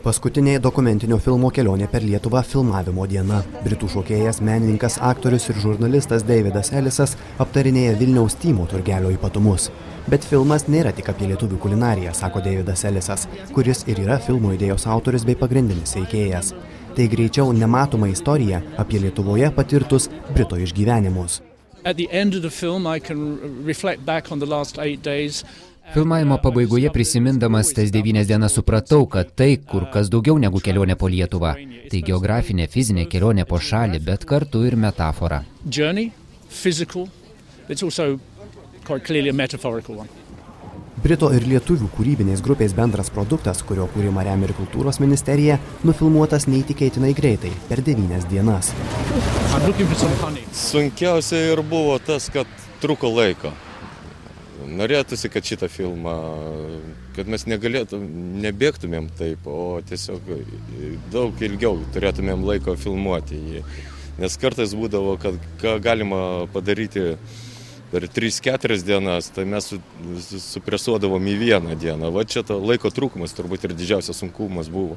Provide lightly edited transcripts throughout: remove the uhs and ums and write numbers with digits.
Paskutinė dokumentinio filmo kelionė per Lietuvą filmavimo diena. Britų šokėjas, menininkas, aktorius ir žurnalistas Davidas Ellisas aptarinėja Vilniaus Tymo turgelio ypatumus. Bet filmas nėra tik apie lietuvių kulinariją, sako Davidas Ellisas, kuris ir yra filmo idėjos autorius bei pagrindinis veikėjas. Tai greičiau nematoma istorija apie Lietuvoje patirtus Brito išgyvenimus. Filmavimo pabaigoje prisimindamas tas 9 dienas supratau, kad tai kur kas daugiau negu kelionė po Lietuvą. Tai geografinė, fizinė kelionė po šalį, bet kartu ir metafora. Brito ir lietuvių kūrybinės grupės bendras produktas, kurio kūrimą remia ir kultūros ministerija, nufilmuotas neįtikėtinai greitai, per 9 dienas. Sunkiausia ir buvo tas, kad truko laiko. Norėtųsi, kad šitą filmą, kad mes nebėgtumėm taip, o tiesiog daug ilgiau turėtumėm laiko filmuoti jį. Nes kartais būdavo, kad ką galima padaryti per 3-4 dienas, tai mes supresuodavom į 1 dieną. Va čia to laiko trūkumas turbūt ir didžiausias sunkumas buvo.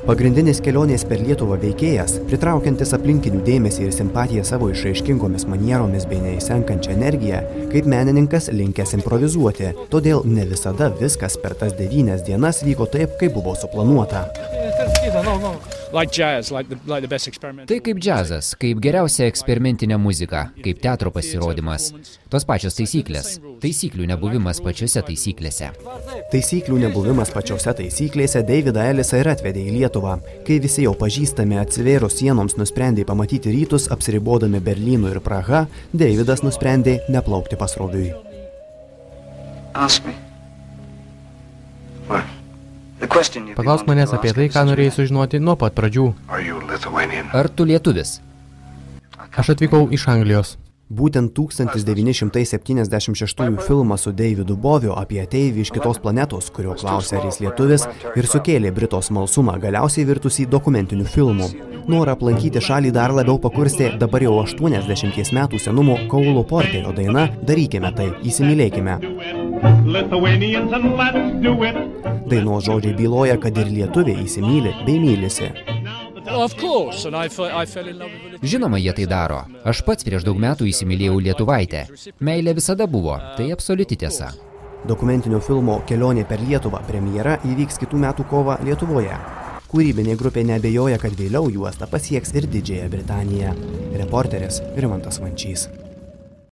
Pagrindinis kelionės per Lietuvą veikėjas, pritraukiantis aplinkinių dėmesį ir simpatiją savo išraiškingomis manieromis bei neįsenkančią energiją, kaip menininkas linkęs improvizuoti, todėl ne visada viskas per tas 9 dienas vyko taip, kaip buvo suplanuota. Tai kaip džiazas, kaip geriausia eksperimentinė muzika, kaip teatro pasirodymas. Tos pačios taisyklės. Taisyklių nebuvimas pačiose taisyklėse. Taisyklių nebuvimas pačiose taisyklėse Davidą Ellisą ir atvedė į Lietuvą. Kai visi jau pažįstami atsivėrus sienoms nusprendė pamatyti rytus, apsiribodami Berlynu ir Praha, Davidas nusprendė neplaukti pasroviui. Paklausk manęs apie tai, ką norėjai sužinoti nuo pat pradžių. Ar tu lietuvis? Aš atvykau iš Anglijos. Būtent 1976 filmas su Davidu Boviu apie ateivį iš kitos planetos, kurio klausė, ar jis lietuvis, ir sukėlė Brito smalsumą, galiausiai virtusį dokumentiniu filmu. Norą aplankyti šalį dar labiau pakurstė dabar jau 80 metų senumo Cole Porterio daina "Darykime tai, įsimylėkime". Dainos žodžiai byloja, kad ir lietuviai įsimyli bei mylisi. Žinoma, jie tai daro. Aš pats prieš daug metų įsimylėjau lietuvaitę. Meilė visada buvo, tai absoliuti tiesa. Dokumentinio filmo Kelionė per Lietuvą premjera įvyks kitų metų kovą Lietuvoje. Kūrybinė grupė neabejoja, kad vėliau juostą pasieks ir Didžiąją Britaniją. Reporteris Rimantas Vančys.